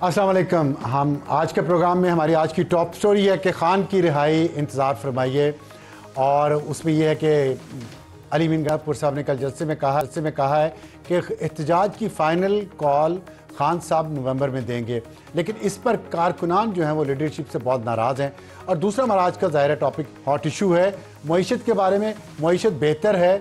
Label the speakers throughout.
Speaker 1: السلام علیکم. ہم آج کے پروگرام میں ہماری آج کی ٹاپ سٹوری ہے کہ خان کی رہائی انتظار فرمائیے. اور اس میں یہ ہے کہ علی امین گنڈا پور صاحب نے کل جلسے میں کہا ہے کہ احتجاج کی فائنل کال خان صاحب نومبر میں دیں گے، لیکن اس پر کارکنان جو ہیں وہ لیڈرشپ سے بہت ناراض ہیں. اور دوسرا ہمارا آج کا ظاہر ٹاپک ہاٹ ایشو ہے معیشت کے بارے میں. معیشت بہتر ہے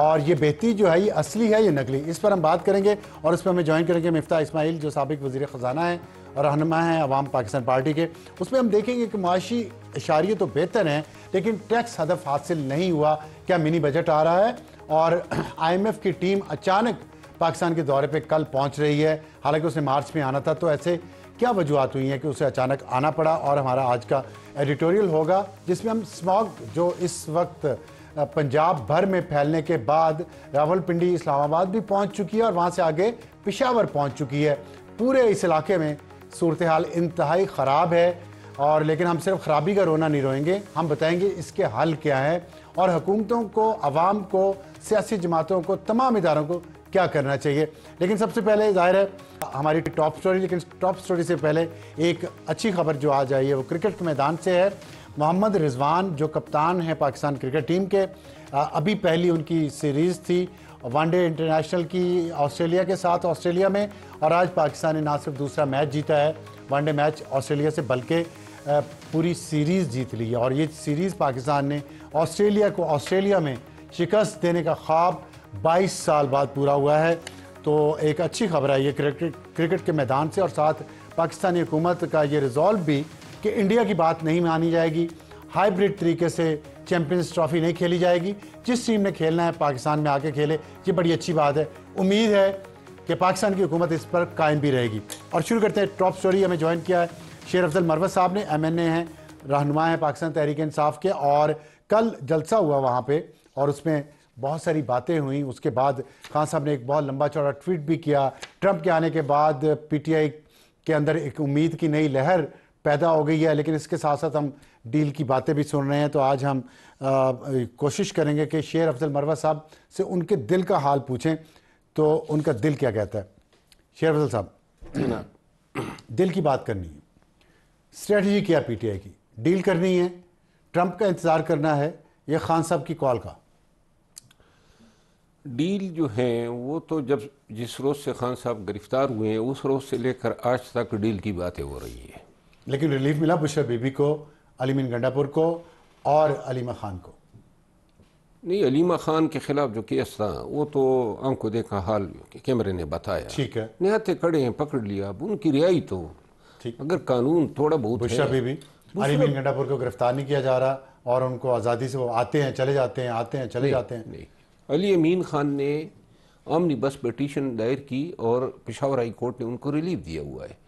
Speaker 1: اور یہ بہتری جو ہے یہ اصلی ہے یہ نقلی، اس پر ہم بات کریں گے. اور اس پر ہمیں جوائن کریں گے مفتاح اسماعیل جو سابق وزیر خزانہ ہیں اور رہنما ہیں عوام پاکستان پارٹی کے. اس میں ہم دیکھیں گے کہ معاشی اشاریے تو بہتر ہیں لیکن ٹیکس ہدف حاصل نہیں ہوا. کیا منی بجٹ آ رہا ہے؟ اور آئی ایم ایف کی ٹیم اچانک پاکستان کے دورے پہ کل پہنچ رہی ہے، حالانکہ اس نے مارچ میں آنا تھا. تو ایسے کیا وجوہات ہوئی ہیں کہ اسے اچانک آنا پڑا؟ اور ہمارا آج کا ایڈیٹوریل ہوگا جس میں ہم اسماگ جو اس وقت پنجاب بھر میں پھیلنے کے بعد راولپنڈی اسلام آباد بھی پہنچ چکی ہے اور وہاں سے آگے پشاور پہنچ چکی ہے. پورے اس علاقے میں صورتحال انتہائی خراب ہے. اور لیکن ہم صرف خرابی کا رونا نہیں روئیں گے، ہم بتائیں گے اس کے حل کیا ہے اور حکومتوں کو، عوام کو، سیاسی جماعتوں کو، تمام اداروں کو کیا کرنا چاہیے. لیکن سب سے پہلے ظاہر ہے ہماری ٹاپ سٹوری، لیکن ٹاپ سٹوری سے پہلے ایک اچھی خبر جو آ جائیے وہ کرکٹ کے میدان سے ہے. محمد رضوان جو کپتان ہیں پاکستان کرکٹ ٹیم کے، ابھی پہلی ان کی سیریز تھی ون ڈے انٹرنیشنل کی آسٹریلیا کے ساتھ آسٹریلیا میں، اور آج پاکستان نے نہ صرف دوسرا میچ جیتا ہے ون ڈے میچ آسٹریلیا سے، بلکہ پوری سیریز جیت لی ہے. اور یہ سیریز پاکستان نے آسٹریلیا کو آسٹریلیا میں شکست دینے کا خواب 22 سال بعد پورا ہوا ہے. تو ایک اچھی خبر ہے یہ کرکٹ کے میدان سے، اور ساتھ پاکستانی حکومت کا یہ ریزولو بھی کہ انڈیا کی بات نہیں مانی جائے گی، ہائیبرڈ طریقے سے چیمپئنز ٹرافی نہیں کھیلی جائے گی، جس ٹیم نے کھیلنا ہے پاکستان میں آ کے کھیلے. یہ بڑی اچھی بات ہے. امید ہے کہ پاکستان کی حکومت اس پر قائم بھی رہے گی. اور شروع کرتے ہیں ٹاپ سٹوری. ہمیں جوائن کیا ہے شیر افضل مروت صاحب نے، ایم این اے ہیں، رہنما ہیں پاکستان تحریک انصاف کے. اور کل جلسہ ہوا وہاں پہ اور اس میں بہت ساری باتیں ہوئیں. اس کے بعد خان صاحب نے ایک بہت لمبا چوڑا ٹویٹ بھی کیا. ٹرمپ کے آنے کے بعد پی ٹی آئی کے اندر ایک امید کی نئی لہر پیدا ہو گئی ہے، لیکن اس کے ساتھ ساتھ ہم ڈیل کی باتیں بھی سن رہے ہیں. تو آج ہم کوشش کریں گے کہ شیر افضل مروت صاحب سے ان کے دل کا حال پوچھیں تو ان کا دل کیا کہتا ہے. شیر افضل صاحب، دل کی بات کرنی ہے، اسٹریٹجی کیا پی ٹی آئی کی؟ ڈیل کرنی ہے، ٹرمپ کا انتظار کرنا ہے یا خان صاحب کی کال کا؟
Speaker 2: ڈیل جو ہیں وہ تو جس روز سے خان صاحب گرفتار ہوئے ہیں اس روز سے لے کر آج تک ڈیل کی باتیں ہو رہی ہیں. لیکن
Speaker 1: ریلیف ملا بشرا بی بی کو، علی امین گنڈا پور کو اور علیمہ خان کو؟
Speaker 2: نہیں، علیمہ خان کے خلاف جو کیس تھا وہ تو آنکھ کو دیکھا حال کیمرے نے بتایا.
Speaker 1: ٹھیک ہے،
Speaker 2: نہاتے کھڑے ہیں، پکڑ لیا. اب ان کی رہائی تو اگر قانون تھوڑا بہت
Speaker 1: بشرا بی بی، علی امین گنڈا پور کو گرفتار نہیں کیا جا رہا اور ان کو آزادی سے وہ آتے ہیں چلے جاتے ہیں، آتے ہیں چلے جاتے ہیں.
Speaker 2: نہیں، علی امین خان نے آمنی بس پٹیشن دائر کی اور پشاور ہائی کورٹ نے ان کو ریلیف دیا ہوا ہے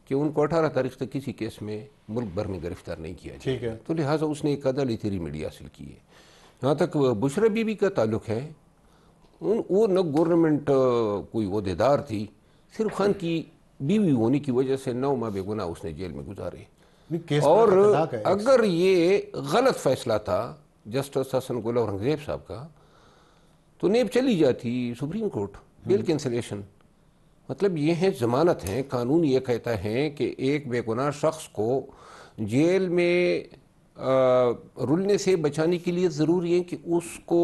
Speaker 2: کہ ان کو 18 تاریخ تک کسی کیس میں ملک بھر میں گرفتار نہیں کیا جائے.
Speaker 1: ٹھیک ہے،
Speaker 2: تو لہٰذا اس نے ایک عدالتی ریمیڈی حاصل کی ہے. جہاں تک بشرا بی بی کا تعلق ہے، وہ نہ گورنمنٹ کوئی عہدیدار تھی، صرف خان کی بیوی ہونے کی وجہ سے 9 ماہ بے گناہ اس نے جیل میں گزارے. اور اگر یہ غلط فیصلہ تھا جسٹس حسن گل اورنگزیب صاحب کا تو نیب چلی جاتی سپریم کورٹ، بیل کینسلیشن. مطلب یہ ہے ضمانت ہیں. قانون یہ کہتا ہے کہ ایک بے گناہ شخص کو جیل میں رلنے سے بچانے کے لیے ضروری ہے کہ اس کو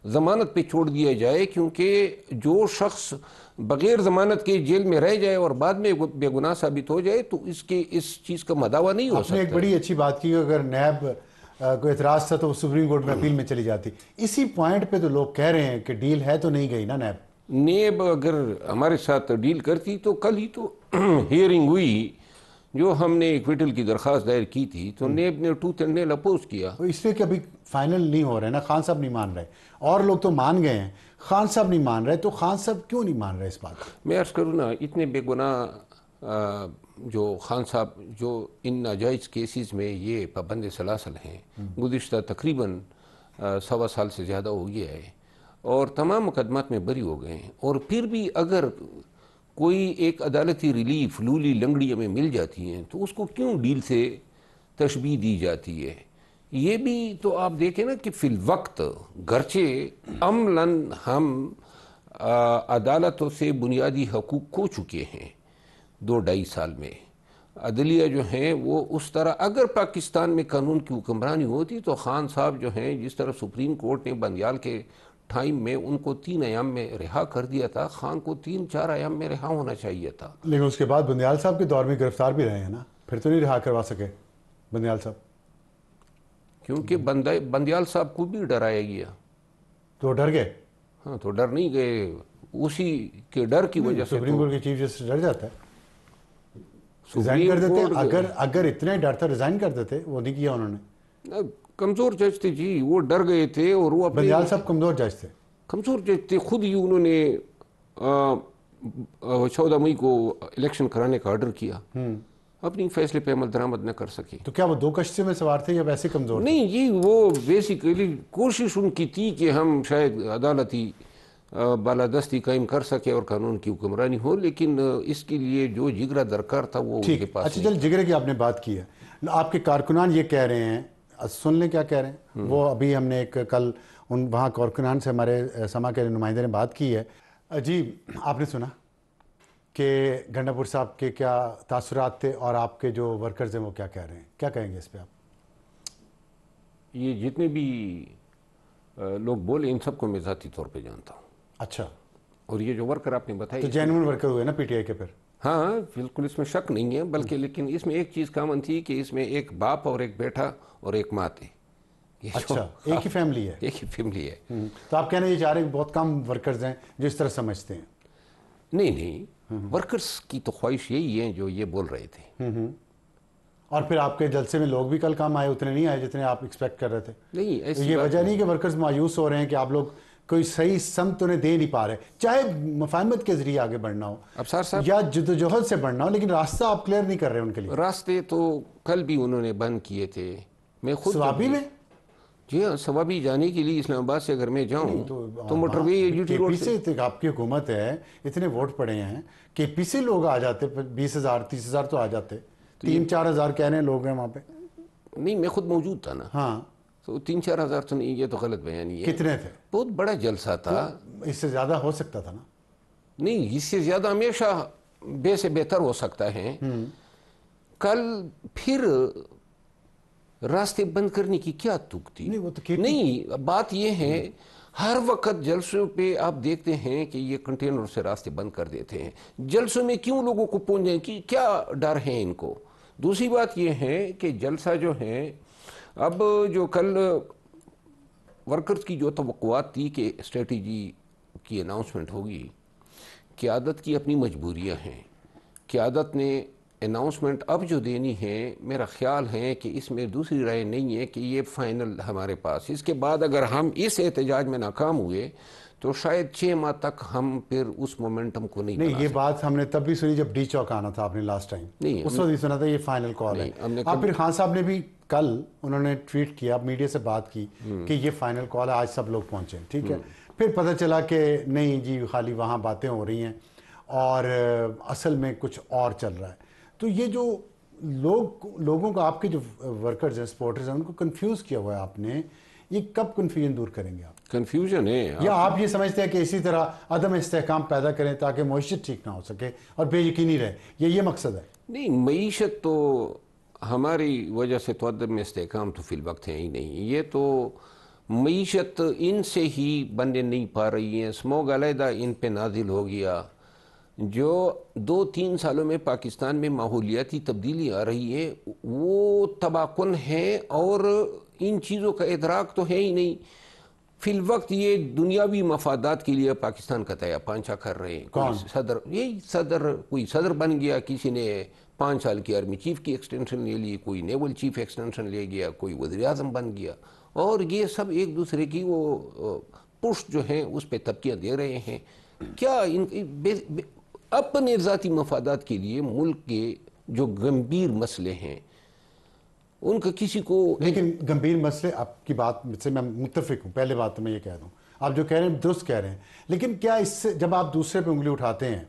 Speaker 2: ضمانت پہ چھوڑ دیا جائے، کیونکہ جو شخص بغیر ضمانت کے جیل میں رہ جائے اور بعد میں بے گناہ ثابت ہو جائے تو اس چیز کا مداوع نہیں ہو سکتا.
Speaker 1: آپ نے ایک بڑی اچھی بات کی، اگر نیب کو اعتراض تھا تو سپریم کورٹ میں اپیل میں چلی جاتی. اسی پوائنٹ پہ تو لوگ کہہ رہے ہیں کہ ڈیل ہے تو نہیں گئی نا نیب.
Speaker 2: نیب اگر ہمارے ساتھ ڈیل کرتی تو کل ہی تو ہیئرنگ ہوئی جو ہم نے ایکویٹل کی درخواست دائر کی تھی، تو نیب نے ٹوتھ اینڈ نیل اپوز کیا.
Speaker 1: اس لیے کہ ابھی فائنل نہیں ہو رہے نا، خان صاحب نہیں مان رہے، اور لوگ تو مان گئے ہیں، خان صاحب نہیں مان رہے. تو خان صاحب کیوں نہیں مان رہے اس بات؟
Speaker 2: میں عرض کروں نا، اتنے بے گناہ جو خان صاحب جو ان ناجائز کیسز میں یہ پابند سلاسل ہیں، گزشتہ تقریباً 1.25 سال سے زیادہ ہو گیا ہے اور تمام مقدمات میں بری ہو گئے ہیں. اور پھر بھی اگر کوئی ایک عدالتی ریلیف لولی لنگڑی میں مل جاتی ہیں تو اس کو کیوں ڈیل سے تشبیہ دی جاتی ہے؟ یہ بھی تو آپ دیکھیں نا کہ فی الوقت گرچہ عملاً ہم عدالتوں سے بنیادی حقوق کھو چکے ہیں 2-2.5 سال میں عدلیہ جو ہیں وہ اس طرح، اگر پاکستان میں قانون کی حکمرانی ہوتی تو خان صاحب جو ہیں جس طرح سپریم کورٹ نے بندیال کے ٹائم میں ان کو 3 ایام میں رہا کر دیا تھا، خان کو 3-4 ایام میں رہا ہونا چاہیے تھا.
Speaker 1: لیکن اس کے بعد بندیال صاحب کے دور میں گرفتار بھی رہے ہیں نا، پھر تو نہیں رہا کروا سکے بندیال صاحب،
Speaker 2: کیونکہ بندیال صاحب کو بھی ڈرایا گیا.
Speaker 1: تو ڈر گئے.
Speaker 2: ہاں تو ڈر نہیں گئے، اسی کے ڈر کی وجہ سے
Speaker 1: سپریم کورٹ کے چیف جسٹس ڈر جاتا ہے، ریزائن کر دیتے. اگر اتنے ڈر تھا ریزائن کر دیتے، وہ نہیں کیا انہوں نے.
Speaker 2: کمزور جج تھے جی، وہ ڈر گئے تھے. اور وہ
Speaker 1: بندیال صاحب کمزور جج تھے،
Speaker 2: کمزور جج تھے. خود ہی انہوں نے 14 مئی کو الیکشن کرانے کا آرڈر کیا، اپنی فیصلے پہ عمل درآمد نہ کر سکے.
Speaker 1: تو کیا وہ 2 کشتیوں میں سوار تھے یا ویسے کمزور؟
Speaker 2: نہیں جی، وہ بیسیکلی کوشش ان کی تھی کہ ہم شاید عدالتی بالادستی قائم کر سکے اور قانون کی حکمرانی ہو، لیکن اس کے لیے جو جگرا درکار تھا وہ ان کے پاس.
Speaker 1: اچھا چل، جگرے کی آپ نے بات کی ہے، آپ کے کارکنان یہ کہہ رہے ہیں، سن لیں کیا کہہ رہے ہیں. وہ ابھی ہم نے ایک کل وہاں کارکنان سے ہمارے سما کے نمائندے نے بات کی ہے. جی آپ نے سنا کہ گنڈا پور صاحب کے کیا تاثرات تھے اور آپ کے جو ورکرز ہیں وہ کیا کہہ رہے ہیں، کیا کہیں گے اس پہ آپ؟
Speaker 2: یہ جتنے بھی لوگ بولے ان سب کو میں ذاتی طور پہ جانتا ہوں.
Speaker 1: اچھا،
Speaker 2: اور یہ جو ورکر آپ نے بتایا
Speaker 1: تو جینوئن ورکر ہوئے نا پی ٹی آئی کے پھر؟
Speaker 2: ہاں بالکل، اس میں شک نہیں ہے. بلکہ لیکن اس میں ایک چیز کامن تھی کہ اس میں ایک باپ اور ایک بیٹا اور ایک ماں تھے.
Speaker 1: اچھا، ایک ہی فیملی ہے.
Speaker 2: ایک ہی فیملی ہے.
Speaker 1: تو آپ کہنا یہ چاہ رہے ہیں بہت کم ورکرز ہیں جو اس طرح سمجھتے ہیں؟
Speaker 2: نہیں، ورکرز کی تو خواہش یہی ہے جو یہ بول رہے تھے.
Speaker 1: اور پھر آپ کے جلسے میں لوگ بھی کل کام آئے، اتنے نہیں آئے جتنے آپ ایکسپیکٹ کر رہے تھے.
Speaker 2: نہیں ایسی
Speaker 1: یہ وجہ نہیں کہ ورکرز مایوس ہو رہے ہیں کہ آپ لوگ کوئی صحیح سمت انہیں دے نہیں پا رہے، چاہے مفاہمت کے ذریعے آگے بڑھنا ہو
Speaker 2: ابصار صاحب
Speaker 1: یا جدوجہد سے بڑھنا ہو، لیکن راستہ آپ کلیئر نہیں کر رہے ان کے لیے.
Speaker 2: راستے تو کل بھی انہوں نے بند کیے تھے. میں خود
Speaker 1: سوابی میں؟
Speaker 2: جی ہاں، سوابی جانے کے لیے اسلام آباد سے اگر میں جاؤں تو موٹر وے جی ٹی روڈ
Speaker 1: سے آپ کی حکومت ہے، اتنے ووٹ پڑے ہیں کہ پی سے لوگ آ جاتے، 20,000 30,000 تو آ جاتے. 3-4 ہزار کہہ رہے ہیں لوگ ہیں وہاں پہ.
Speaker 2: نہیں میں خود موجود تھا نا.
Speaker 1: ہاں
Speaker 2: تو 3-4 ہزار تو نہیں، یہ تو غلط بیانی ہے.
Speaker 1: کتنے تھے؟
Speaker 2: بہت بڑا جلسہ تھا.
Speaker 1: اس سے زیادہ ہو سکتا تھا نا.
Speaker 2: نہیں، اس سے زیادہ ہمیشہ بے سے بہتر ہو سکتا ہے. کل پھر راستے بند کرنے کی کیا تک تھی؟ نہیں، بات یہ ہے ہر وقت جلسوں پہ آپ دیکھتے ہیں کہ یہ کنٹینر سے راستے بند کر دیتے ہیں. جلسوں میں کیوں لوگوں کو پہنچنے کی کیا ڈر ہے ان کو؟ دوسری بات یہ ہے کہ جلسہ جو ہے اب جو کل ورکرز کی جو توقعات تھی کہ اسٹریٹجی کی اناؤنسمنٹ ہوگی، قیادت کی اپنی مجبوریاں ہیں. قیادت نے اناؤنسمنٹ اب جو دینی ہے، میرا خیال ہے کہ اس میں دوسری رائے نہیں ہے کہ یہ فائنل ہمارے پاس. اس کے بعد اگر ہم اس احتجاج میں ناکام ہوئے تو شاید 6 ماہ تک ہم پھر اس مومنٹم کو نہیں بنا
Speaker 1: یہ بات ہم نے تب بھی سنی جب ڈی چوک آنا تھا آپ نے لاسٹ ٹائم.
Speaker 2: نہیں،
Speaker 1: اس وقت بھی سنا تھا یہ فائنل کال ہے. اب پھر خان صاحب نے بھی کل انہوں نے ٹویٹ کیا، میڈیا سے بات کی کہ یہ فائنل کال ہے، آج سب لوگ پہنچے. ٹھیک ہے، پھر پتہ چلا کہ نہیں جی خالی وہاں باتیں ہو رہی ہیں اور اصل میں کچھ اور چل رہا ہے. تو یہ جو لوگوں کو، آپ کے جو ورکرز ہیں، سپورٹرز ہیں، ان کو کنفیوز کیا ہوا ہے آپ نے. یہ کب کنفیوژن دور کریں گے آپ؟
Speaker 2: کنفیوژن ہے
Speaker 1: یا آپ یہ سمجھتے ہیں کہ اسی طرح عدم استحکام پیدا کریں تاکہ معیشت ٹھیک نہ ہو سکے اور بے یقینی رہے، یہ مقصد ہے؟
Speaker 2: نہیں، معیشت تو ہماری وجہ سے تو عدم استحکام تو فی الوقت ہے ہی نہیں. یہ تو معیشت ان سے ہی بننے نہیں پا رہی ہیں. اسموگ علیحدہ ان پہ نازل ہو گیا. جو 2-3 سالوں میں پاکستان میں ماحولیاتی تبدیلی آ رہی ہے وہ تباہ کن ہے، اور ان چیزوں کا ادراک تو ہے ہی نہیں. فی الوقت یہ دنیاوی مفادات کے لیے پاکستان کا تیا پانچا کر رہے ہیں. کوئی صدر بن گیا، کسی نے 5 سال کی آرمی چیف کی ایکسٹینشن لے لی، کوئی نیول چیف ایکسٹینشن لے گیا، کوئی وزیر اعظم بن گیا، اور یہ سب ایک دوسرے کی وہ پشت جو ہیں اس پہ تبکیاں دے رہے ہیں. کیا اپنے ذاتی مفادات کے لیے ملک کے جو گمبھیر مسئلے ہیں ان کا کسی کو.
Speaker 1: لیکن گمبھیر مسئلے، آپ کی بات سے میں متفق ہوں. پہلے بات تو میں یہ کہہ دوں، آپ جو کہہ رہے ہیں درست کہہ رہے ہیں، لیکن کیا اس سے جب آپ دوسرے پہ انگلی اٹھاتے ہیں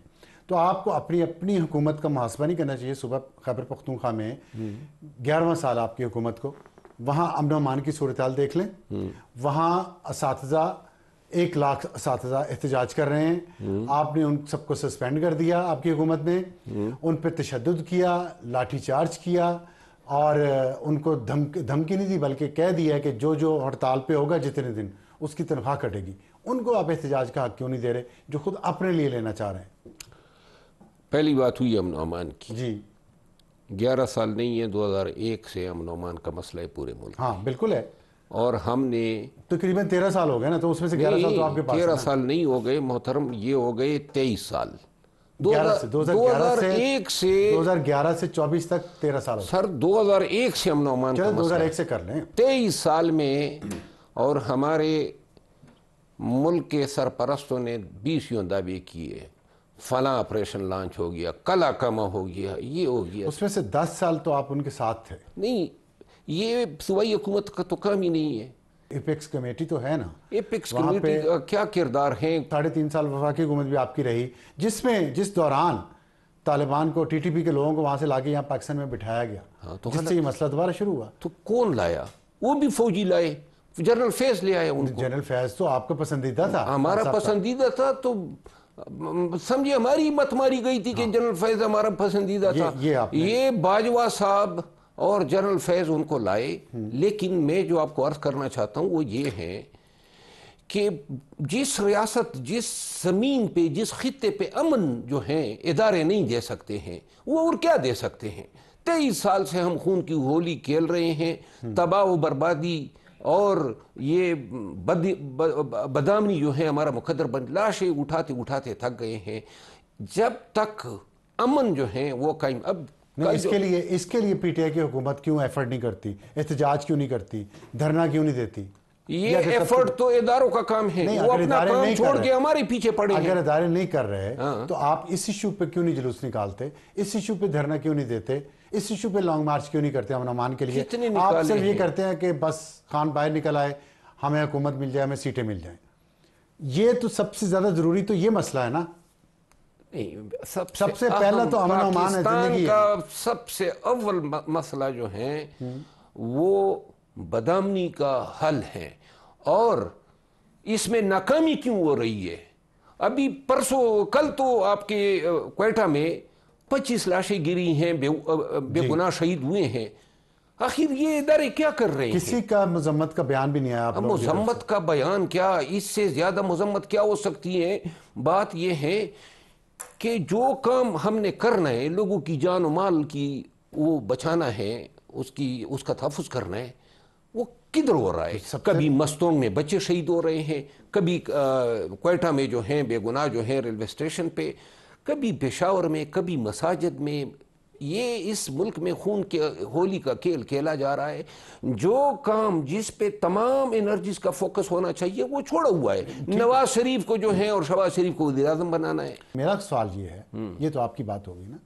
Speaker 1: تو آپ کو اپنی حکومت کا محاسبہ نہیں کرنا چاہیے؟ صبح خیبر پختونخوا میں 11واں سال آپ کی حکومت کو، وہاں امن و امان کی صورتحال دیکھ لیں، وہاں اساتذہ 1,00,000 اساتذہ احتجاج کر رہے ہیں. آپ نے ان سب کو سسپینڈ کر دیا, آپ کی حکومت نے ان پہ تشدد کیا, لاٹھی چارج کیا, اور ان کو دھمکی نہیں دی بلکہ کہہ دیا کہ جو جو ہڑتال پہ ہوگا جتنے دن اس کی تنخواہ کٹے گی. ان کو آپ احتجاج کا حق کیوں نہیں دے رہے جو خود اپنے لیے لینا چاہ رہے ہیں؟
Speaker 2: پہلی بات ہوئی امن و امان کی.
Speaker 1: جی
Speaker 2: 11 سال نہیں ہے, 2001 سے امن و امان کا مسئلہ ہے پورے ملک.
Speaker 1: ہاں بالکل ہے.
Speaker 2: اور ہم نے
Speaker 1: تقریباً 13 سال ہو گئے نا, تو اس میں سے 11 سال تو آپ کے پاس
Speaker 2: 13 سال نہیں ہو گئے محترم, یہ ہو گئے 23 سال.
Speaker 1: 2001 سے 24 تک 13 سال.
Speaker 2: سر 2001 سے امن و امان کا مسئلہ
Speaker 1: 2001 سے کر لیں.
Speaker 2: 23 سال میں, اور ہمارے ملک کے سرپرستوں نے 20 دعوے کیے, فلاں آپریشن لانچ ہو گیا, کلا کما ہو گیا, یہ ہو گیا.
Speaker 1: اس میں سے 10 سال تو آپ ان کے ساتھ تھے.
Speaker 2: نہیں, یہ صوبائی حکومت کا تو کام ہی نہیں ہے.
Speaker 1: ایپیکس کمیٹی تو ہے نا,
Speaker 2: ایپیکس کمیٹی کا کیا کردار ہے؟
Speaker 1: 3.5 سال وفاقی حکومت بھی آپ کی رہی, جس دوران طالبان کو, ٹی ٹی پی کے لوگوں کو وہاں سے لا کے یہاں پاکستان میں بٹھایا گیا, جس سے یہ مسئلہ دوبارہ شروع ہوا.
Speaker 2: تو کون لایا؟ وہ بھی فوجی لائے, جنرل فیض لے آئے ان کو.
Speaker 1: جنرل فیض تو آپ کا پسندیدہ تھا.
Speaker 2: ہمارا پسندیدہ تھا, تو سمجھے ہماری مت ماری گئی تھی کہ جنرل فیض ہمارا پسندیدہ تھا. یہ باجوہ صاحب اور جنرل فیض ان کو لائے. لیکن میں جو آپ کو عرض کرنا چاہتا ہوں وہ یہ ہے کہ جس ریاست, جس زمین پہ, جس خطے پہ امن جو ہیں ادارے نہیں دے سکتے ہیں, وہ اور کیا دے سکتے ہیں؟ 23 سال سے ہم خون کی ہولی کھیل رہے ہیں, تباہ و بربادی اور یہ بدامنی جو ہے ہمارا مقدر بن, لاشیں اٹھاتے اٹھاتے تھک گئے ہیں. جب تک امن جو ہے وہ قائم. اب
Speaker 1: اس کے لیے پی ٹی آئی کی حکومت کیوں ایفرٹ نہیں کرتی, احتجاج کیوں نہیں کرتی, دھرنا کیوں نہیں دیتی؟
Speaker 2: یہ ایفرٹ تو اداروں کا کام ہے, وہ اپنا کام چھوڑ کے ہمارے پیچھے پڑے ہیں.
Speaker 1: اگر ادارے نہیں کر رہے تو آپ اس ایشو پہ کیوں نہیں جلوس نکالتے, اس ایشو پہ دھرنا کیوں نہیں دیتے, اس ایشو پہ لانگ مارچ کیوں نہیں کرتے امن و امان کے لیے؟ آپ صرف یہ کرتے ہیں کہ بس خان باہر نکل آئے, ہمیں حکومت مل جائے, ہمیں سیٹیں مل جائیں. یہ تو سب سے زیادہ ضروری تو یہ مسئلہ ہے نا. سب سے پہلا تو امن و امان ہے, زندگی
Speaker 2: کا سب سے اول مسئلہ جو ہے وہ بدامنی کا حل ہے. اور اس میں ناکامی کیوں ہو رہی ہے؟ ابھی پرسوں کل تو آپ کے کوئٹہ میں 25 لاشیں گری ہیں, بے گناہ شہید ہوئے ہیں. آخر یہ ادارے کیا کر رہے ہیں؟
Speaker 1: کسی کا مذمت کا بیان بھی نہیں آیا.
Speaker 2: مذمت کا بیان کیا, اس سے زیادہ مذمت کیا ہو سکتی ہے؟ بات یہ ہے کہ جو کام ہم نے کرنا ہے, لوگوں کی جان و مال کی وہ بچانا ہے, اس کا تحفظ کرنا ہے, وہ کدھر ہو رہا ہے؟ کبھی مستونگ میں بچے شہید ہو رہے ہیں, کبھی کوئٹہ میں جو ہیں بے گناہ جو ہیں ریلوے اسٹیشن پہ, کبھی پشاور میں, کبھی مساجد میں. یہ اس ملک میں خون کے ہولی کا کھیل کھیلا جا رہا ہے. جو کام جس پہ تمام انرجیز کا فوکس ہونا چاہیے وہ چھوڑا ہوا ہے. نواز شریف کو جو ہے اور شہباز شریف کو وزیر اعظم بنانا ہے.
Speaker 1: میرا سوال یہ ہے, یہ تو آپ کی بات ہوگی نا,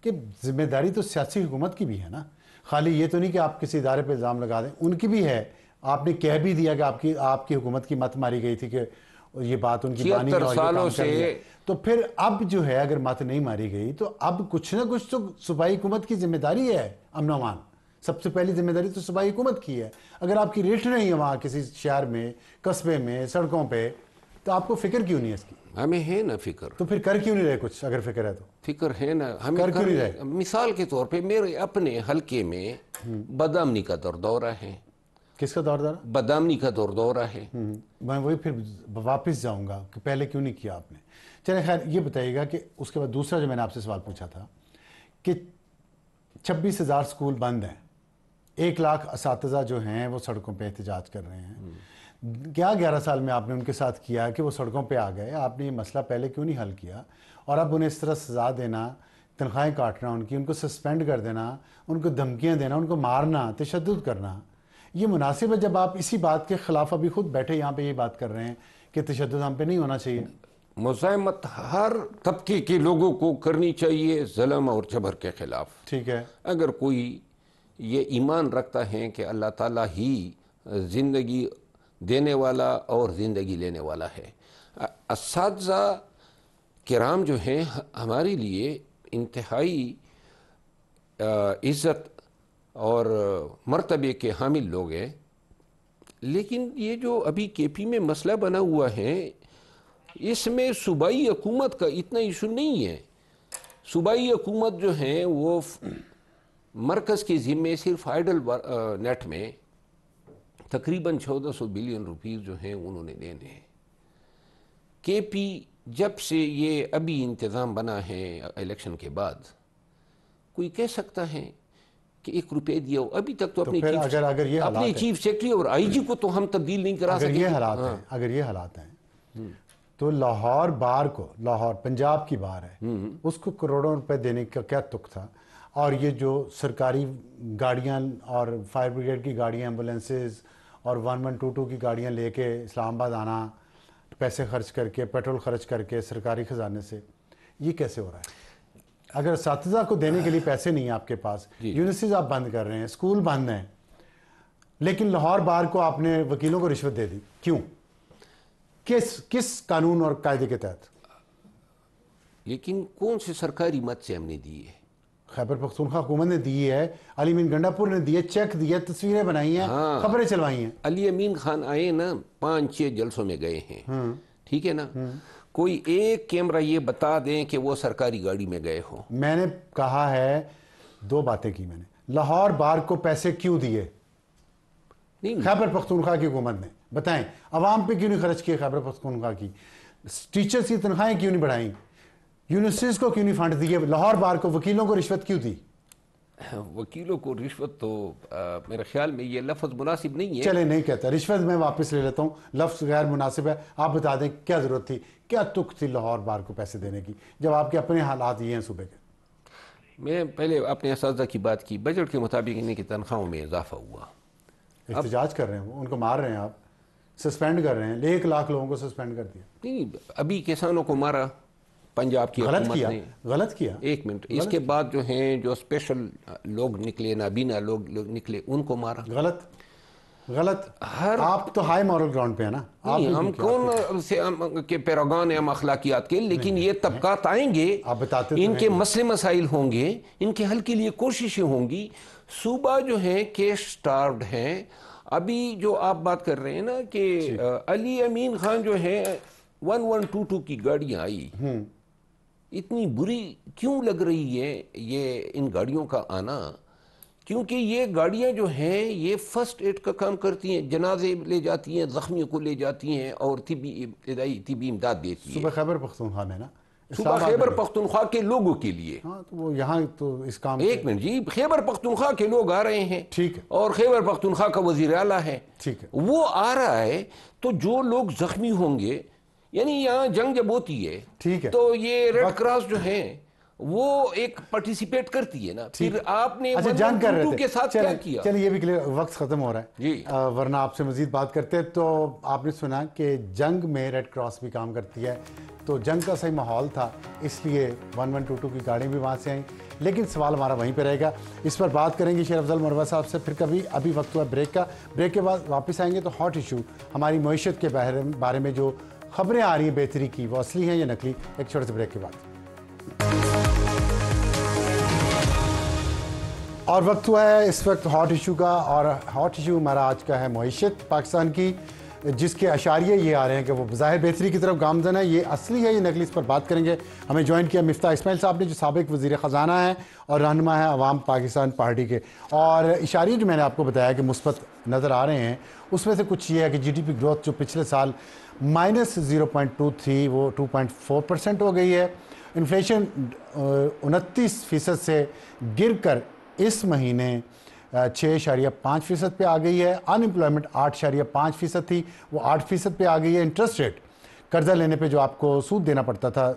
Speaker 1: کہ ذمہ داری تو سیاسی حکومت کی بھی ہے نا. خالی یہ تو نہیں کہ آپ کسی ادارے پہ الزام لگا دیں, ان کی بھی ہے. آپ نے کہہ بھی دیا کہ آپ کی حکومت کی مت ماری گئی تھی کہ یہ بات ان کی بانی
Speaker 2: 76 سالوں سے.
Speaker 1: تو پھر اب جو ہے اگر مت نہیں ماری گئی تو اب کچھ نہ کچھ تو صوبائی حکومت کی ذمہ داری ہے. امن و امان سب سے پہلی ذمہ داری تو صوبائی حکومت کی ہے. اگر آپ کی ریٹ نہیں ہے وہاں کسی شہر میں, قصبے میں, سڑکوں پہ, تو آپ کو فکر کیوں نہیں ہے اس کی؟
Speaker 2: ہمیں ہے نا فکر.
Speaker 1: تو پھر کر کیوں نہیں رہے کچھ؟ اگر فکر ہے تو
Speaker 2: فکر ہے نا, ہمیں
Speaker 1: کر کیوں نہیں رہے؟
Speaker 2: مثال کے طور پہ میرے اپنے حلقے میں بدامنی کا دورہ ہے.
Speaker 1: کس کا دورہ؟
Speaker 2: بدامنی کا دورہ ہے.
Speaker 1: میں وہی پھر واپس جاؤں گا کہ پہلے کیوں نہیں کیا آپ نے. چلے خیر, یہ بتائیے گا کہ اس کے بعد دوسرا جو میں نے آپ سے سوال پوچھا تھا کہ 26,000 سکول بند ہیں, 1,00,000 اساتذہ جو ہیں وہ سڑکوں پہ احتجاج کر رہے ہیں. کیا 11 سال میں آپ نے ان کے ساتھ کیا کہ وہ سڑکوں پہ آ گئے؟ آپ نے یہ مسئلہ پہلے کیوں نہیں حل کیا؟ اور اب انہیں اس طرح سزا دینا, تنخواہیں کاٹنا ان کی, ان کو سسپینڈ کر دینا, ان کو دھمکیاں دینا, ان کو مارنا, تشدد کرنا, یہ مناسب ہے جب آپ اسی بات کے خلاف ابھی خود بیٹھے یہاں پہ یہ بات کر رہے ہیں کہ تشدد ہم پہ نہیں ہونا چاہیے؟
Speaker 2: مزاحمت ہر طبقے کے لوگوں کو کرنی چاہیے ظلم اور جبر کے خلاف.
Speaker 1: ٹھیک ہے.
Speaker 2: اگر کوئی یہ ایمان رکھتا ہے کہ اللہ تعالیٰ ہی زندگی دینے والا اور زندگی لینے والا ہے. اساتذہ کرام جو ہیں ہمارے لیے انتہائی عزت اور مرتبے کے حامل لوگ ہیں. لیکن یہ جو ابھی کے پی میں مسئلہ بنا ہوا ہے اس میں صوبائی حکومت کا اتنا ایشو نہیں ہے. صوبائی حکومت جو ہیں وہ مرکز کے ذمے صرف آئیڈل نیٹ میں تقریباً 1400 بلین روپیز جو ہیں انہوں نے دینے ہیں. کے پی جب سے یہ ابھی انتظام بنا ہے الیکشن کے بعد کوئی کہہ سکتا ہے کہ 1 روپے دیا ہو؟ ابھی تک تو اپنے چیف سیکرٹری اور آئی جی کو تو ہم تبدیل نہیں کرا سکتے.
Speaker 1: اگر یہ حالات ہیں تو لاہور بار کو، لاہور پنجاب کی بار ہے، اس کو کروڑوں روپے دینے کا کیا تک تھا؟ اور یہ جو سرکاری گاڑیاں اور فائر بریگیڈ کی گاڑیاں، ایمبولینسز اور 1122 کی گاڑیاں لے کے اسلام آباد آنا، پیسے خرچ کر کے، پیٹرول خرچ کر کے سرکاری خزانے سے، یہ کیسے ہو رہا ہے؟ اگر اساتذہ کو دینے کے لیے پیسے نہیں ہیں آپ کے پاس، یونیورسٹیز آپ بند کر رہے ہیں، اسکول بند ہیں، لیکن لاہور بار کو آپ نے وکیلوں کو رشوت دے دی، کیوں؟ کس قانون اور قاعدے کے تحت؟
Speaker 2: لیکن کون سے سرکاری مت سے ہم نے دی ہے؟
Speaker 1: خیبر پختونخوا حکومت نے دی ہے، علی امین گنڈا پور نے دی ہے، چیک دیا، تصویریں بنائی ہیں، خبریں چلوائی ہیں.
Speaker 2: علی امین خان آئے نا 5-6 جلسوں میں گئے ہیں، ٹھیک ہے نا، کوئی ایک کیمرہ یہ بتا دیں کہ وہ سرکاری گاڑی میں گئے ہو.
Speaker 1: میں نے کہا ہے 2 باتیں کی میں نے. لاہور بار کو پیسے کیوں دیے خیبر پختونخوا کی حکومت نے؟ بتائیں. عوام پہ کیوں نہیں خرچ کیے خیبر پختونخوا کی؟ ٹیچرز کی تنخواہیں کیوں نہیں بڑھائیں؟ یونیورسٹیز کو کیوں نہیں فنڈ دیے؟ لاہور بار کو وکیلوں کو رشوت کیوں دی؟
Speaker 2: وکیلوں کو رشوت تو میرے خیال میں یہ لفظ مناسب نہیں ہے.
Speaker 1: چلے نہیں کہتا رشوت، میں واپس لے لیتا ہوں، لفظ غیر مناسب ہے. آپ بتا دیں کیا ضرورت تھی، کیا تک تھی لاہور بار کو پیسے دینے کی، جب آپ کے اپنے حالات یہ ہیں صوبے کے؟
Speaker 2: میں پہلے اپنے اساتذہ کی بات کی. بجٹ کے مطابق ان کی تنخواہوں میں اضافہ ہوا.
Speaker 1: احتجاج کر رہے ہیں، ان کو مار رہے ہیں، آپ سسپینڈ کر رہے ہیں، 1 لاکھ لوگوں کو سسپینڈ کر دیا.
Speaker 2: نہیں، ابھی کسانوں کو مارا پنجاب کی حکومت نے.
Speaker 1: غلط کیا.
Speaker 2: ایک منٹ، اس کے بعد جو ہیں جو اسپیشل لوگ نکلے، نابینا لوگ نکلے، ان کو مارا.
Speaker 1: غلط. آپ تو ہائی مورل گراؤنڈ پہ ہیں نا.
Speaker 2: ہم کون سے کے پیروگان ہیں ہم اخلاقیات کے، لیکن یہ طبقات آئیں گے، ان کے مسئلے مسائل ہوں گے، ان کے حل کے لیے کوششیں ہوں گی. صوبہ جو ہیں کیش سٹارڈ ہیں. ابھی جو آپ بات کر رہے ہیں نا کہ علی امین خان جو ہے 1122 کی گاڑیاں آئی، اتنی بری کیوں لگ رہی ہے یہ ان گاڑیوں کا آنا؟ کیونکہ یہ گاڑیاں جو ہیں یہ فرسٹ ایڈ کا کام کرتی ہیں، جنازے لے جاتی ہیں، زخمیوں کو لے جاتی ہیں اور طبی امداد دیتی ہیں.
Speaker 1: صوبہ خیبر پختونخوا میں نا،
Speaker 2: صوبہ خیبر پختونخوا کے لوگوں کے لیے.
Speaker 1: ہاں تو وہ یہاں تو اس کام.
Speaker 2: ایک منٹ جی، خیبر پختونخوا کے لوگ آ رہے ہیں،
Speaker 1: ٹھیک ہے،
Speaker 2: اور خیبر پختونخوا کا وزیر اعلیٰ ہے،
Speaker 1: ٹھیک ہے،
Speaker 2: وہ آ رہا ہے. تو جو لوگ زخمی ہوں گے، یعنی یہاں جنگ جب ہوتی ہے،
Speaker 1: ٹھیک ہے،
Speaker 2: تو یہ ریڈ کراس جو ہے وہ ایک پارٹیسپیٹ کرتی ہے نا. پھر آپ نے
Speaker 1: جنگ کر رہے
Speaker 2: کے ساتھ کیا کیا؟
Speaker 1: چلیے یہ بھی کلیئر، وقت ختم ہو رہا ہے
Speaker 2: جی،
Speaker 1: ورنہ آپ سے مزید بات کرتے. تو آپ نے سنا کہ جنگ میں ریڈ کراس بھی کام کرتی ہے، تو جنگ کا صحیح ماحول تھا، اس لیے 1122 کی گاڑیاں بھی وہاں سے آئیں. لیکن سوال ہمارا وہیں پہ رہے گا. اس پر بات کریں گے شیر افضل مروہ صاحب سے پھر کبھی. ابھی وقت ہوا بریک کا. بریک کے بعد واپس آئیں گے تو ہاٹ ایشو، ہماری معیشت کے بارے میں جو خبریں آ رہی ہیں بہتری کی، وہ اصلی ہیں یا نقلی؟ ایک چھوٹے سے بریک کے بعد. اور وقت ہوا ہے اس وقت ہاٹ ایشو کا، اور ہاٹ ایشو ہمارا آج کا ہے معیشت پاکستان کی، جس کے اشاریے یہ آ رہے ہیں کہ وہ بظاہر بہتری کی طرف گامزن ہے. یہ اصلی ہے یہ نقلی؟ اس پر بات کریں گے. ہمیں جوائن کیا مفتاح اسماعیل صاحب نے، جو سابق وزیر خزانہ ہیں اور رہنما ہیں عوام پاکستان پارٹی کے. اور اشاریے جو میں نے آپ کو بتایا کہ مثبت نظر آ رہے ہیں، اس میں سے کچھ یہ ہے کہ GDP گروتھ جو پچھلے سال -0.2 تھی وہ 2.4% ہو گئی ہے. انفلیشن 29% سے گر کر اس مہینے 6.5% پہ آ گئی ہے. ان امپلائمنٹ 8.5% تھی، وہ 8% پہ آ گئی ہے. انٹرسٹ ریٹ قرضہ لینے پہ جو آپ کو سود دینا پڑتا تھا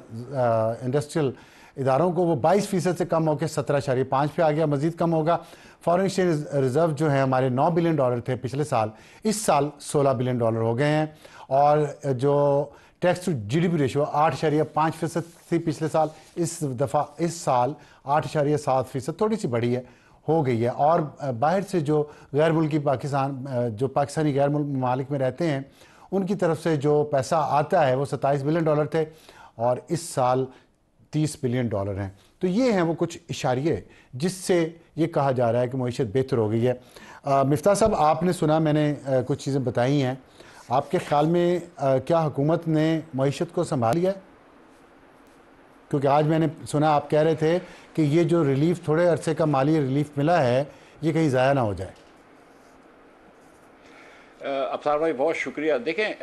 Speaker 1: انڈسٹریل اداروں کو، وہ 22% سے کم ہو کے 17.5 پہ آ گیا، مزید کم ہوگا. فارن ایکسچینج ریزرو جو ہیں ہمارے $9 بلین تھے پچھلے سال، اس سال $16 بلین ہو گئے ہیں. اور جو ٹیکس ٹو GDP ریشو 8.5% تھی پچھلے سال، اس سال 8.7%، تھوڑی سی بڑھی ہے، ہو گئی ہے. اور باہر سے جو غیر ملکی پاکستانی غیر ملک ممالک میں رہتے ہیں، ان کی طرف سے جو پیسہ آتا ہے وہ $27 بلین تھے، اور اس سال $30 بلین ہیں. تو یہ ہیں وہ کچھ اشاریے جس سے یہ کہا جا رہا ہے کہ معیشت بہتر ہو گئی ہے. مفتاح صاحب، آپ نے سنا، میں نے کچھ چیزیں بتائی ہیں، آپ کے خیال میں کیا حکومت نے معیشت کو سنبھال لیا ہے؟ کیونکہ آج میں نے سنا آپ کہہ رہے تھے کہ یہ جو ریلیف، تھوڑے عرصے کا مالی ریلیف ملا ہے، یہ کہیں ضائع نہ ہو جائے۔
Speaker 3: ابصار بھائی بہت شکریہ۔ دیکھیں،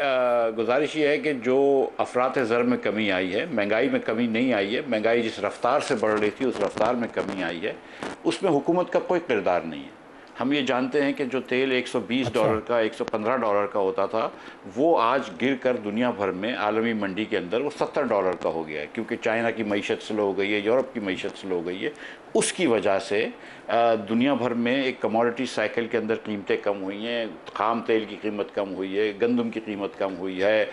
Speaker 3: گزارش یہ ہے کہ جو افراط زر میں کمی آئی ہے، مہنگائی میں کمی نہیں آئی ہے، مہنگائی جس رفتار سے بڑھ رہی تھی اس رفتار میں کمی آئی ہے، اس میں حکومت کا کوئی کردار نہیں ہے۔ ہم یہ جانتے ہیں کہ جو تیل $120 کا، $115 کا ہوتا تھا، وہ آج گر کر دنیا بھر میں عالمی منڈی کے اندر وہ $70 کا ہو گیا ہے، کیونکہ چائنا کی معیشت سلو ہو گئی ہے، یورپ کی معیشت سلو ہو گئی ہے۔ اس کی وجہ سے دنیا بھر میں ایک کموڈٹی سائیکل کے اندر قیمتیں کم ہوئی ہیں، خام تیل کی قیمت کم ہوئی ہے، گندم کی قیمت کم ہوئی ہے،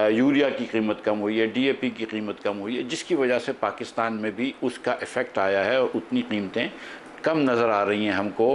Speaker 3: یوریا کی قیمت کم ہوئی ہے، ڈی اے پی کی قیمت کم ہوئی ہے، جس کی وجہ سے پاکستان میں بھی اس کا ایفیکٹ آیا ہے اور اتنی قیمتیں کم نظر آ رہی ہیں ہم کو،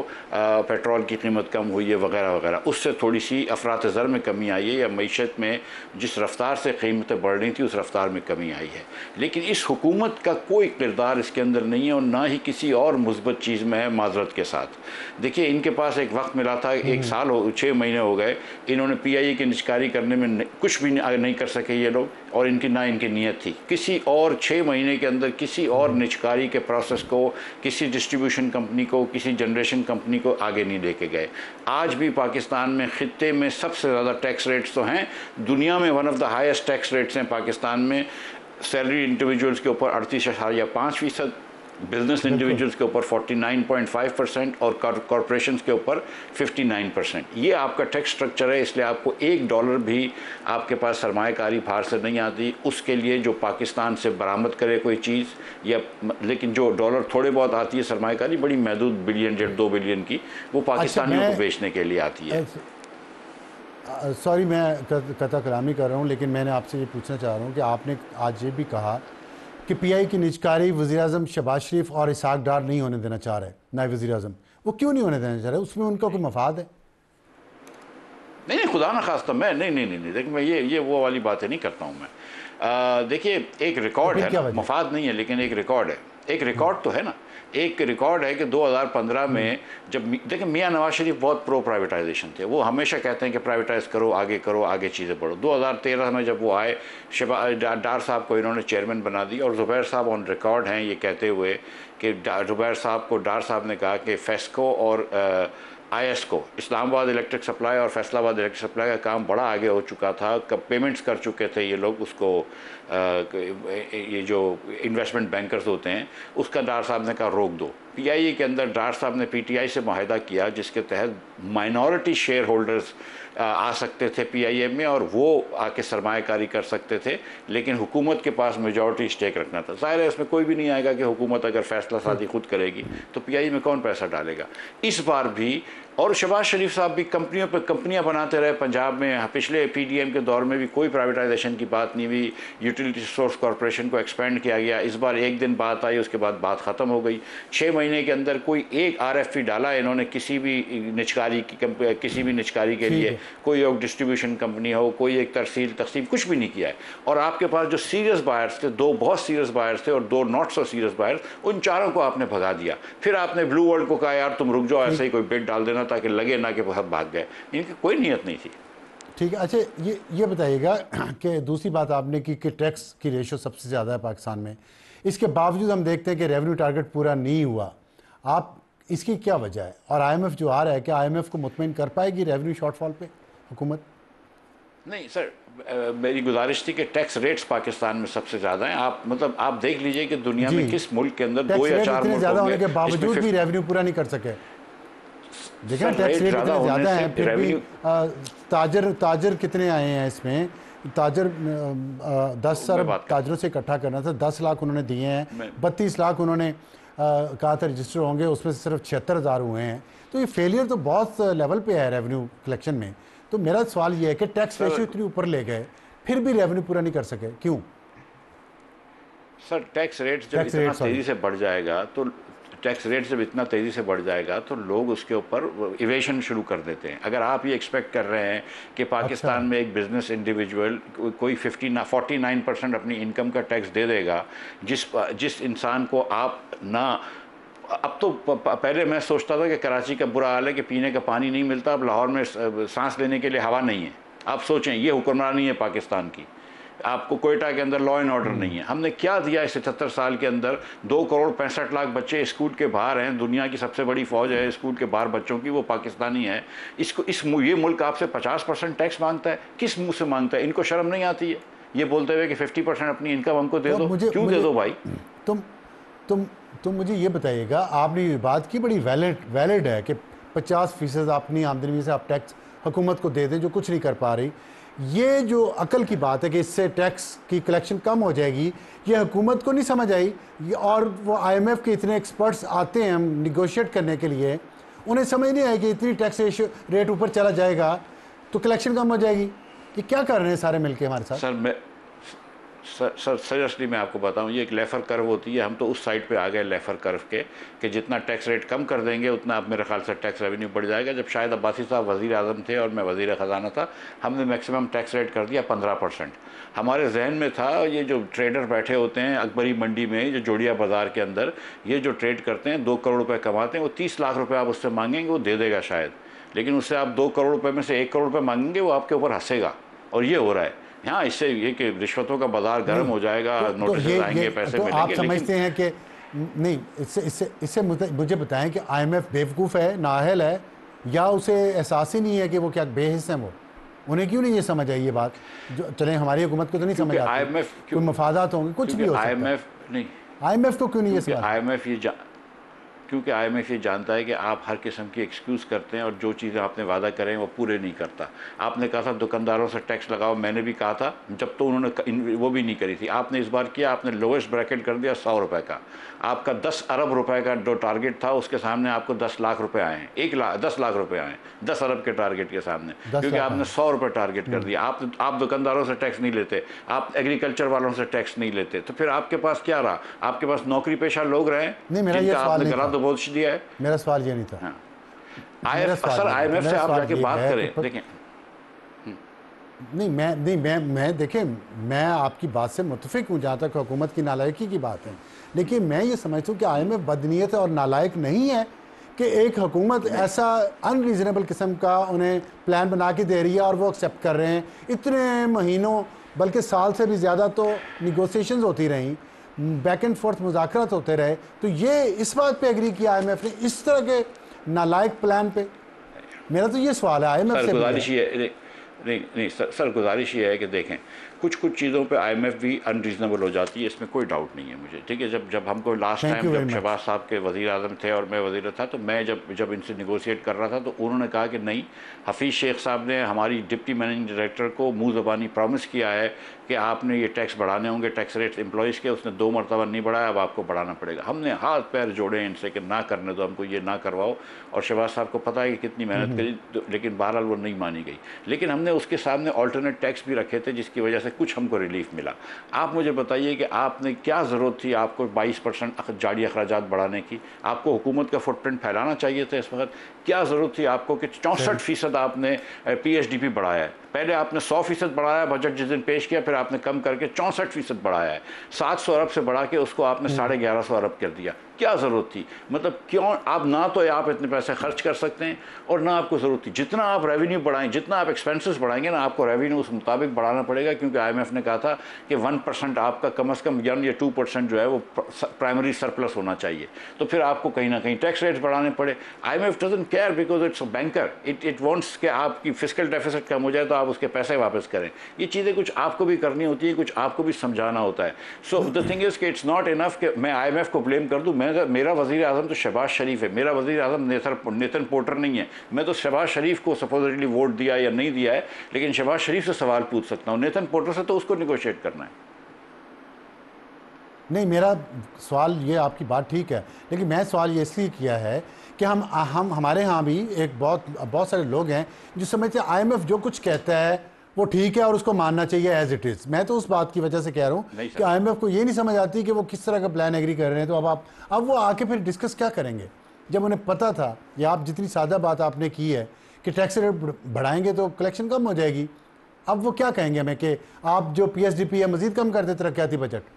Speaker 3: پیٹرول کی قیمت کم ہوئی ہے وغیرہ وغیرہ۔ اس سے تھوڑی سی افراط زر میں کمی آئی ہے، یا معیشت میں جس رفتار سے قیمتیں بڑھ رہی تھیں اس رفتار میں کمی آئی ہے، لیکن اس حکومت کا کوئی کردار اس کے اندر نہیں ہے، اور نہ ہی کسی اور مثبت چیز میں ہے۔ معذرت کے ساتھ دیکھیے، ان کے پاس ایک وقت ملا تھا، 1 سال 6 مہینے ہو گئے، انہوں نے پی آئی اے کی نجکاری کرنے میں کچھ بھی نہیں کر سکے یہ لوگ، اور نہ ان کی نیت تھی کسی اور 6 مہینے کے اندر کسی اور نجکاری کے پروسیس کو، کسی ڈسٹریبیوشن کمپنی کو، کسی جنریشن کمپنی کو آگے نہیں لے کے گئے۔ آج بھی پاکستان میں خطے میں سب سے زیادہ ٹیکس ریٹس تو ہیں، دنیا میں one of the highest tax rates ہیں پاکستان میں۔ سیلری انڈیویجولز کے اوپر 38.5%، بزنس انڈیویجولز کے اوپر 49.5%، اور کارپوریشنز کے اوپر 59%۔ یہ آپ کا ٹیکس سٹرکچر ہے، اس لیے آپ کو $1 بھی آپ کے پاس سرمایہ کاری باہر سے نہیں آتی، اس کے لیے جو پاکستان سے برآمد کرے کوئی چیز، یا لیکن جو ڈالر تھوڑے بہت آتی ہے سرمایہ کاری، بڑی محدود $1 بلین 2 بلین کی، وہ پاکستانیوں کو بیچنے کے لیے آتی ہے۔
Speaker 1: سوری، میں قطع کلامی کر رہا ہوں، لیکن میں نے آپ سے یہ پوچھنا چاہ رہا ہوں کہ آپ نے آج یہ بھی کہا کہ پی آئی کی نجکاری وزیراعظم شہباز شریف اور اسحاق ڈار نہیں ہونے دینا چاہ رہے، نائب وزیر اعظم۔ وہ کیوں نہیں ہونے دینا چاہ رہے؟ اس میں ان کا کوئی مفاد ہے؟
Speaker 3: نہیں، خدا نہ خواستہ، میں نہیں دیکھ، میں یہ وہ والی باتیں نہیں کرتا ہوں میں۔ دیکھیے، ایک ریکارڈ ہے نا، مفاد نہیں ہے لیکن ایک ریکارڈ ہے، ایک ریکارڈ تو ہے نا۔ ایک ریکارڈ ہے کہ 2015 میں جب دیکھیں میاں نواز شریف بہت پرو پرائیویٹائزیشن تھے، وہ ہمیشہ کہتے ہیں کہ پرائیویٹائز کرو، آگے چیزیں بڑھو۔ 2013 میں جب وہ آئے، ڈار صاحب کو انہوں نے چیئرمین بنا دی، اور زبیر صاحب آن ریکارڈ ہیں یہ کہتے ہوئے کہ زبیر صاحب کو ڈار صاحب نے کہا کہ فیسکو اور آئی ایس کو، اسلام آباد الیکٹرک سپلائی اور فیصل آباد الیکٹرک سپلائی کا کام بڑا آگے ہو چکا تھا، پیمنٹس کر چکے تھے یہ لوگ اس کو، یہ جو انویسٹمنٹ بینکرز ہوتے ہیں، اس کا ڈار صاحب نے کہا روک دو۔ پی آئی اے کے اندر ڈار صاحب نے پی ٹی آئی سے معاہدہ کیا جس کے تحت مائنورٹی شیئر ہولڈرز آ سکتے تھے پی آئی اے میں، اور وہ آ کے سرمایہ کاری کر سکتے تھے، لیکن حکومت کے پاس میجورٹی اسٹیک رکھنا تھا۔ ظاہر ہے اس میں کوئی بھی نہیں آئے گا کہ حکومت اگر فیصلہ سازی خود کرے گی تو پی آئی اے میں کون پیسہ ڈالے گا۔ اس بار بھی، اور شہباز شریف صاحب بھی کمپنیوں پہ کمپنیاں بناتے رہے پنجاب میں، پچھلے پی ڈی ایم کے دور میں بھی کوئی پرائیویٹائزیشن کی بات نہیں ہوئی، یوٹیلیٹی سورس کارپوریشن کو ایکسپینڈ کیا گیا، اس بار ایک دن بات آئی، اس کے بعد بات ختم ہو گئی۔ 6 مہینے کے اندر کوئی ایک آر ایف پی ڈالا انہوں نے کسی بھی نجکاری کے لیے، کوئی ایک ڈسٹریبیوشن کمپنی ہو، کوئی ایک ترسیل تقسیم، کچھ بھی نہیں کیا ہے۔ اور آپ کے پاس جو سیریس بائرز تھے، 2 بہت سیریس بائرز تھے اور 2 ناٹ سو سیریس بائرز، ان چاروں کو آپ نے بھگا دیا۔ پھر آپ نے بلو ورلڈ کو کہا یار تم رک جاؤ، ایسے ہی کوئی بٹ ڈال دینا تاکہ لگے نہ کہ بہت بھاگ گئے، ان کی کوئی نیت نہیں تھی۔
Speaker 1: ٹھیک ہے، اچھا یہ بتائیے گا کہ دوسری بات آپ نے کی کہ ٹیکس کی ریشو سب سے زیادہ ہے پاکستان میں، اس کے باوجود ہم دیکھتے ہیں کہ ریونیو ٹارگٹ پورا نہیں ہوا، آپ اس کی کیا وجہ ہے؟ اور آئی ایم ایف جو آ رہا ہے، کہ آئی ایم ایف کو مطمئن کر پائے گی ریونیو شارٹ فال پہ حکومت؟
Speaker 3: نہیں سر، میری گزارش تھی کہ ٹیکس ریٹس پاکستان میں سب سے زیادہ ہیں۔ آپ دیکھ لیجئے کہ دنیا میں کس ملک کے اندر 2 یا 4 ملک
Speaker 1: زیادہ ہونے کے باوجود بھی ریونیو پورا نہیں کر سکے۔ دیکھیں ٹیکس ریٹ اتنے زیادہ ہیں، پھر بھی تاجر کتنے آئے ہیں اس میں؟ تاجر 10 ارب تاجروں سے اکٹھا کرنا تھا، 10 لاکھ انہوں نے دیے ہیں، 32 لاکھ انہوں نے کہا تھا رجسٹر ہوں گے، اس میں سے صرف 76,000 ہوئے ہیں۔ تو یہ فیلئر تو بہت لیول پہ ہے ریونیو کلیکشن میں۔ تو میرا سوال یہ ہے کہ ٹیکس ریشو اتنی اوپر لے گئے، پھر بھی ریونیو پورا نہیں کر سکے، کیوں؟
Speaker 3: سر ٹیکس ریٹ جب اتنا تیزی سے بڑھ جائے گا تو لوگ اس کے اوپر ایویشن شروع کر دیتے ہیں۔ اگر آپ یہ ایکسپیکٹ کر رہے ہیں کہ پاکستان میں ایک بزنس انڈیویجول کوئی 49% اپنی انکم کا ٹیکس دے دے گا، جس انسان کو آپ نہ اب تو پہلے میں سوچتا تھا کہ کراچی کا برا حال ہے کہ پینے کا پانی نہیں ملتا، اب لاہور میں سانس لینے کے لیے ہوا نہیں ہے. آپ سوچیں یہ حکمرانی ہے پاکستان کی. آپ کو کوئٹہ کے اندر لا اینڈ آرڈر نہیں ہے. ہم نے کیا دیا اس 77 سال کے اندر؟ 2,65,00,000 بچے اسکول کے باہر ہیں. دنیا کی سب سے بڑی فوج ہے اسکول کے باہر بچوں کی، وہ پاکستانی ہے. یہ ملک آپ سے 50% ٹیکس مانگتا ہے. کس منہ سے مانگتا ہے؟ ان کو شرم نہیں آتی ہے یہ بولتے ہوئے کہ 50% اپنی انکم ہم کو دے دو؟ کیوں دے دو بھائی؟
Speaker 1: تم مجھے یہ بتائیے گا، آپ نے یہ بات کی بڑی ویلڈ ہے کہ 50% اپنی آمدنی میں سے آپ ٹیکس حکومت کو دے دیں جو کچھ نہیں کر پا رہی. یہ جو عقل کی بات ہے کہ اس سے ٹیکس کی کلیکشن کم ہو جائے گی، یہ حکومت کو نہیں سمجھ آئی. اور وہ IMF کے اتنے ایکسپرٹس آتے ہیں نیگوشیٹ کرنے کے لیے، انہیں سمجھ نہیں آئے کہ اتنی ٹیکس ریٹ اوپر چلا جائے گا تو کلیکشن کم ہو جائے گی. یہ کیا کر رہے ہیں سارے مل کے ہمارے ساتھ؟
Speaker 3: سر سیریسلی میں آپ کو بتاؤں، یہ ایک لیفر کرو ہوتی ہے. ہم تو اس سائڈ پہ آ گئے لیفر کرو کے کہ جتنا ٹیکس ریٹ کم کر دیں گے اتنا اب میرے خیال سے ٹیکس ریونیو بڑھ جائے گا. جب شاہد عباسی صاحب وزیر اعظم تھے اور میں وزیر خزانہ تھا، ہم نے میکسیمم ٹیکس ریٹ کر دیا 15%. ہمارے ذہن میں تھا یہ جو ٹریڈر بیٹھے ہوتے ہیں اکبری منڈی میں، جو جوڑیا بازار کے اندر یہ جو ٹریڈ کرتے ہیں، 2 کروڑ روپے کماتے ہیں، وہ 30 لاکھ روپے آپ اس سے مانگیں گے وہ دے دے گا شاید. لیکن اس سے آپ 2 کروڑ روپے میں سے 1 کروڑ روپے مانگیں گے وہ آپ کے اوپر ہنسے گا. اور یہ ہو رہا ہے. ہاں اس سے یہ کہ رشوتوں کا بازار گرم ہو جائے گا، نوٹسز آئیں گے، پیسے ملیں گے.
Speaker 1: آپ سمجھتے ہیں کہ نہیں، اس سے مجھے بتائیں کہ IMF بیوقوف ہے، نااہل ہے، یا اسے احساس ہی نہیں ہے کہ وہ کیا بے حس ہیں؟ وہ انہیں کیوں نہیں یہ سمجھ آئی یہ بات؟ جو چلیں ہماری حکومت کو تو نہیں سمجھ آتی، کوئی مفادات ہوں گے، کچھ بھی ہو سکتا ہے. IMF کو کیوں نہیں یہ سمجھ؟
Speaker 3: کیونکہ IMF یہ جانتا ہے کہ آپ ہر قسم کی ایکسکیوز کرتے ہیں اور جو چیزیں آپ نے وعدہ کریں وہ پورے نہیں کرتا. آپ نے کہا تھا دکانداروں سے ٹیکس لگاؤ، میں نے بھی کہا تھا، جب تو انہوں نے وہ بھی نہیں کری تھی. آپ نے اس بار کیا، آپ نے لویسٹ بریکٹ کر دیا 100 روپے کا. آپ کا 10 ارب روپے کا جو ٹارگٹ تھا اس کے سامنے آپ کو 10 لاکھ روپے آئے ہیں. 10 لاکھ روپے آئے ہیں 10 ارب کے ٹارگٹ کے سامنے، کیونکہ آپ نے 100 روپے ٹارگٹ کر دیا. آپ دکانداروں سے ٹیکس نہیں لیتے، آپ ایگریکلچر والوں سے ٹیکس نہیں لیتے، تو پھر آپ کے پاس کیا رہا؟ آپ کے پاس نوکری پیشہ لوگ رہے جن کا آپ نے گلا دبوچ دیا ہے.
Speaker 1: میرا سوال یہ نہیں تھا.
Speaker 3: سر IMF سے آپ جا کے بات کریں. دیکھیں
Speaker 1: دیکھیں میں آپ کی بات سے متفق ہوں جہاں تک حکومت کی نالائکی کی بات ہے، لیکن میں یہ سمجھتا ہوں کہ IMF بدنیت اور نالائق نہیں ہے کہ ایک حکومت ایسا ان ریزنیبل قسم کا انہیں پلان بنا کے دے رہی ہے اور وہ ایکسیپٹ کر رہے ہیں. اتنے مہینوں بلکہ سال سے بھی زیادہ تو نیگوسیشنز ہوتی رہیں، بیک اینڈ فورتھ مذاکرات ہوتے رہے، تو یہ اس بات پہ ایگری کیا IMF نے اس طرح کے نالائق پلان پہ؟ میرا تو یہ سوال ہے IMF سے.
Speaker 3: گزارش یہ ہے نہیں سر گزارش یہ ہے کہ دیکھیں کچھ چیزوں پہ IMF بھی انریزنیبل ہو جاتی ہے، اس میں کوئی ڈاؤٹ نہیں ہے مجھے. ٹھیک ہے، جب ہم کو لاسٹ ٹائم جب شہباز صاحب کے وزیر اعظم تھے اور میں وزیر تھا، تو میں جب ان سے نیگوشیٹ کر رہا تھا تو انہوں نے کہا کہ نہیں، حفیظ شیخ صاحب نے ہماری ڈپٹی مینیجنگ ڈائریکٹر کو منہ زبانی پرومس کیا ہے کہ آپ نے یہ ٹیکس بڑھانے ہوں گے، ٹیکس ریٹ امپلائیز کے. اس نے 2 مرتبہ نہیں بڑھایا، اب آپ کو بڑھانا پڑے گا. ہم نے ہاتھ پیر جوڑے ان سے کہ نہ کرنے دو، ہم کو یہ نہ کرواؤ. اور شہباز صاحب کو پتہ ہے کہ کتنی محنت کری، لیکن بہرحال وہ نہیں مانی گئی. لیکن ہم نے اس کے سامنے آلٹرنیٹ ٹیکس بھی رکھے تھے جس کی وجہ سے کچھ ہم کو ریلیف ملا. آپ مجھے بتائیے کہ آپ نے کیا ضرورت تھی آپ کو 22% جاری اخراجات بڑھانے کی؟ آپ کو حکومت کا فٹ پرنٹ پھیلانا چاہیے تھا اس وقت. کیا ضرورت تھی آپ کو کہ 64% آپ نے PSDP بڑھایا ہے؟ پہلے آپ نے 100% بڑھایا بجٹ جس دن پیش کیا، پھر آپ نے کم کر کے 64% بڑھایا ہے. 700 ارب سے بڑھا کے اس کو آپ نے 1150 ارب کر دیا. کیا ضرورت تھی؟ مطلب کیوں آپ نہ تو آپ اتنے پیسے خرچ کر سکتے ہیں اور نہ آپ کو ضرورت تھی. جتنا آپ ریونیو بڑھائیں، جتنا آپ ایکسپینسز بڑھائیں گے نا، آپ کو ریونیو اس مطابق بڑھانا پڑے گا، کیونکہ IMF نے کہا تھا کہ 1% آپ کا کم از کم یا 2% جو ہے وہ پرائمری سرپلس ہونا چاہیے. تو پھر آپ کو کہیں نہ کہیں ٹیکس ریٹس بڑھانے پڑے. IMF doesn't care because it's a banker. It wants کہ آپ کی فسکل ڈیفیسٹ کم ہو جائے تو آپ اس کے پیسے واپس کریں. یہ چیزیں کچھ آپ کو بھی کرنی ہوتی ہیں، کچھ آپ کو بھی سمجھانا ہوتا ہے. سو دا تھنگ از کہ اٹس ناٹ انف کہ میں IMF کو بلیم کر دوں. میرا وزیر اعظم تو شہباز شریف ہے، میرا وزیر اعظم نیتن پورٹر نہیں ہے. میں تو شہباز شریف کو سپوزٹلی ووٹ دیا یا نہیں دیا ہے، لیکن شہباز شریف سے سوال پوچھ سکتا ہوں. نیتن پورٹر سے تو اس کو نیگوشیٹ کرنا ہے.
Speaker 1: نہیں، میرا سوال یہ، آپ کی بات ٹھیک ہے، لیکن میں سوال یہ اس لیے کیا ہے کہ ہمارے ہاں بھی ایک بہت سارے لوگ ہیں جو سمجھتے ہیں IMF جو کچھ کہتا ہے وہ ٹھیک ہے اور اس کو ماننا چاہیے ایز اٹ از. میں تو اس بات کی وجہ سے کہہ رہا ہوں کہ IMF کو یہ نہیں سمجھ آتی کہ وہ کس طرح کا پلان ایگری کر رہے ہیں. تو اب وہ آ کے پھر ڈسکس کیا کریں گے جب انہیں پتہ تھا، یا آپ جتنی سادہ بات آپ نے کی ہے کہ ٹیکس ریٹ بڑھائیں گے تو کلیکشن کم ہو جائے گی، اب وہ کیا کہیں گے ہمیں کہ آپ جو PSDP ہے مزید کم کر دے ترقیاتی بجٹ؟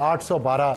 Speaker 1: 812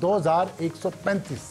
Speaker 1: 2135।